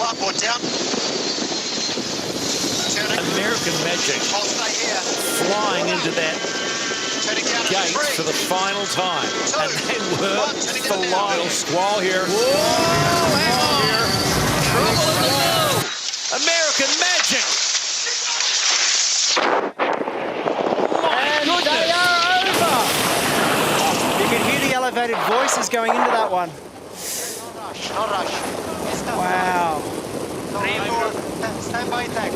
Larboard down. American Magic flying into that gate for the final time. And they were flying. Squall here. Whoa, hang on. Trouble in the middle. American Magic. And they are over. You can hear the elevated voices going into that one. No rush. Wow. Stand by attack.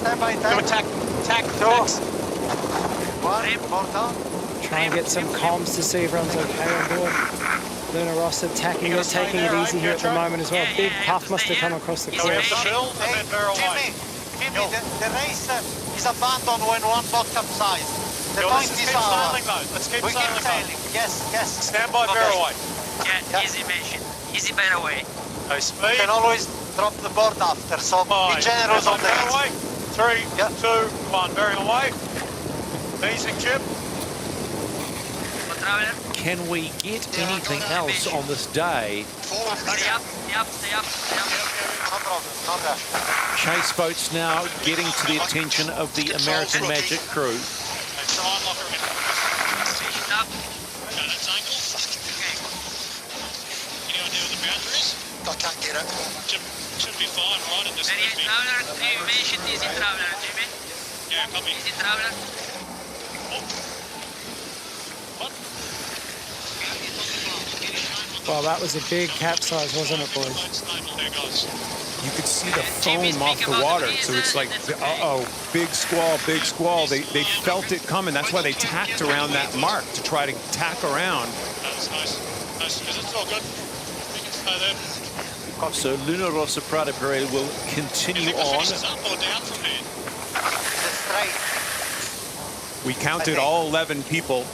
Stand by attack. Go attack. Attack. Two. One. More down. Try and get some comms to see everyone's okay on board. Luna Rossa attacking it, taking it easy here at the moment as well. Big puff must have come across the cliff. Jimmy, the race is abandoned when one boat capsized. The point is sailing though. Let's keep we keep sailing. sailing. Yes. Stand by, bear away. Yeah, easy mission. Easy bear away. No speed. You can always drop the board after, so be generous on bear that. away. 3, 2, 1, bearing away. Easy, Chip. Traveler. Can we get anything else on this day? Stay up. No problem, no rush. Chase boats now getting to the attention of the American Magic crew. Try and lock her in. Station up. Okay, that's angle. Okay. Any idea what the boundary is? I can't get it. Should be fine, right? In this Very speed. traveler. You mentioned easy traveler, Jimmy. Yeah, copy. Easy traveler. What? Well, that was a big capsize, wasn't it, boys? Stable there, guys. You could see the foam off the water, so it's like, uh-oh, big squall, big squall. They felt it coming. That's why they tacked around that mark to try to tack around. That's nice. Nice, because it's all good. We can stay there. So Luna Rossa Prada Parade will continue on. Finishes up or down from here? It's straight. We counted all 11 people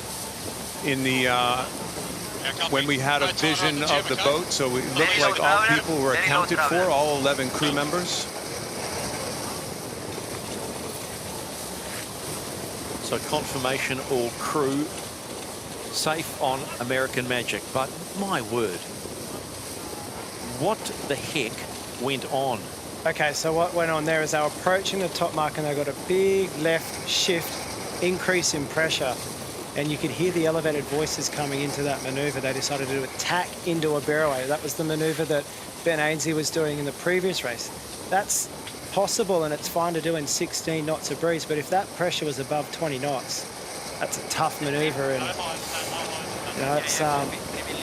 in the when we had a vision of the boat, so it looked like all people were accounted for, all 11 crew members. So confirmation, all crew safe on American Magic. But my word, what the heck went on? Okay, so what went on there is they were approaching the top mark and they got a big left shift, increase in pressure. And you could hear the elevated voices coming into that maneuver. They decided to attack into a barroway. That was the maneuver that Ben Ainslie was doing in the previous race. That's possible and it's fine to do in 16 knots of breeze, but if that pressure was above 20 knots, that's a tough maneuver. And you know, it's the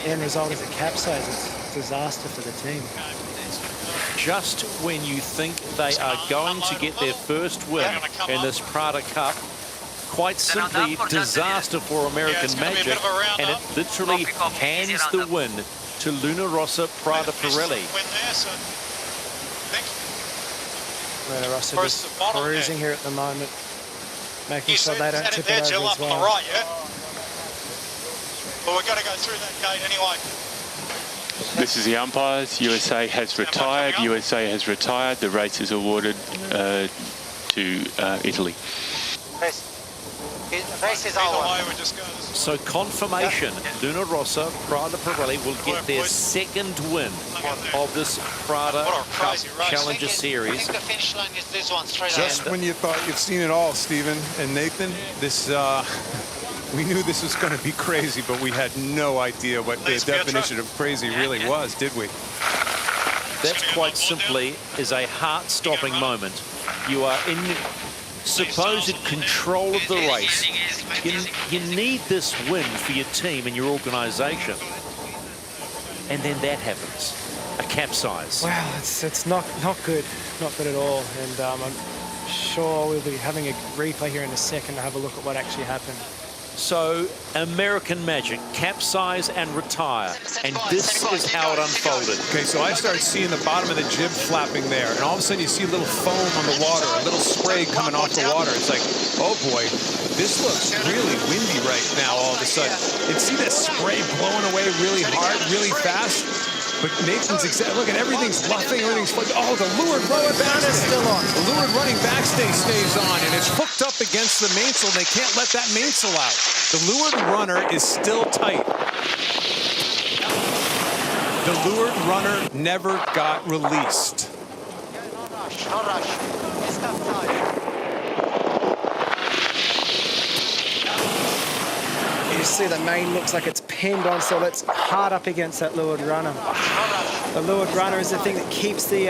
end result is a capsize. It's a disaster for the team. Just when you think they are going to get their first win in this Prada Cup, quite simply disaster for American Magic, and it literally hands the win to Luna Rossa Prada Pirelli. Luna Rossa just cruising here at the moment, making sure they don't tip it over as well. On the right, yeah? Well, we've got to go through that gate anyway. This is the umpires. USA has retired. USA has retired. The race is awarded to Italy. Race is Either over. way, we just go. So confirmation, Luna Rossa Prada Pirelli will get their second win of this Prada Cup Challenger Series. I think the finish line is this one, straight Just ahead. when you thought you've seen it all, Stephen and Nathan, this we knew this was going to be crazy, but we had no idea what the definition of crazy really was, did we? That quite simply is a heart-stopping moment. You are in supposed control of the race. You need this win for your team and your organisation. And then that happens. A capsize. Wow, it's not good. Not good at all. And I'm sure we'll be having a replay here in a second to have a look at what actually happened. So, American Magic, capsize and retire. And this is how it unfolded. Okay, so I started seeing the bottom of the jib flapping there, and all of a sudden you see a little foam on the water, a little spray coming off the water. It's like, oh boy, this looks really windy right now all of a sudden. And see that spray blowing away really hard, really fast? But Nathan's look at everything's luffing, everything's flipping. Oh, the lured running backstay still on. The lured running backstay stays on, and it's hooked up against the mainsail, and they can't let that mainsail out. The lured runner is still tight. The lured runner never got released. rush, no rush. It's capsize. You see the main looks like it's pinned on, so it's hard up against that leeward runner. The leeward runner is the thing that keeps the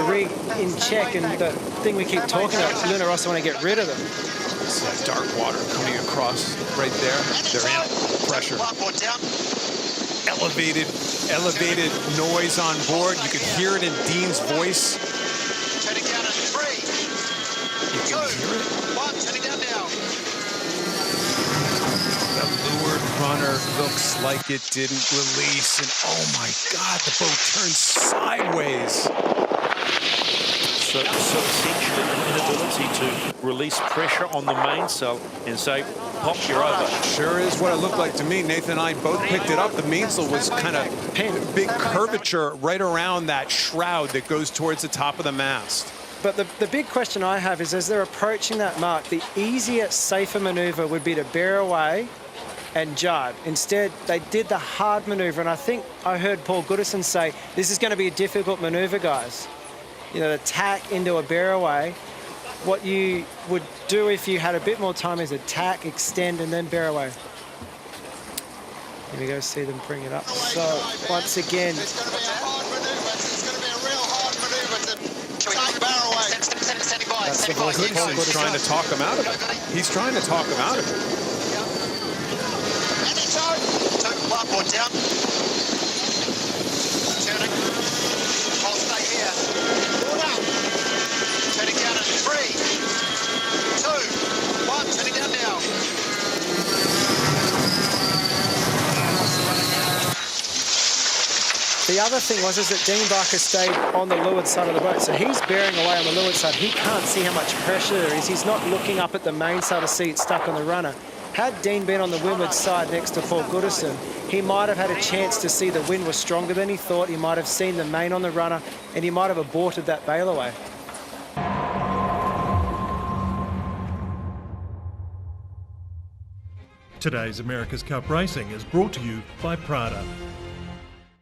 rig in check, and the thing we keep talking about, Luna Rossa want to get rid of them. It's dark water coming across right there. They're in pressure. Elevated noise on board. You could hear it in Dean's voice. Turning down in 3, You can hear it. 1, turning down now. The leeward runner looks like it didn't release, and oh my God, the boat turned sideways. So essentially an inability to release pressure on the mainsail and say, pop, you're over. Sure is what it looked like to me. Nathan and I both picked it up. The mainsail was kind of big curvature right around that shroud that goes towards the top of the mast. But the big question I have is, as they're approaching that mark, the easier, safer maneuver would be to bear away and jibe. Instead, they did the hard maneuver, and I think I heard Paul Goodison say, this is going to be a difficult maneuver, guys. You know, the tack into a bear away. What you would do if you had a bit more time is attack, extend, and then bear away. Here we go, see them bring it up. So, once again, It's going to be a hard maneuver. It's going to be a real hard maneuver to take bear away. Standing by. That's the Standing by. voice of Paul Goodson's trying to talk him out of it. He's trying to talk him out of it. And it's on. Two, one, down. Turning. I'll stay here. Board up. Turning down in 3, 2, 1. Turning down now. the other thing was that Dean Barker stayed on the leeward side of the boat, so he's bearing away on the leeward side. He can't see how much pressure there is. He's not looking up at the mainsail to see it stuck on the runner. Had Dean been on the windward side next to Paul Goodison, he might have had a chance to see the wind was stronger than he thought. He might have seen the main on the runner, and he might have aborted that bail away. Today's America's Cup Racing is brought to you by Prada.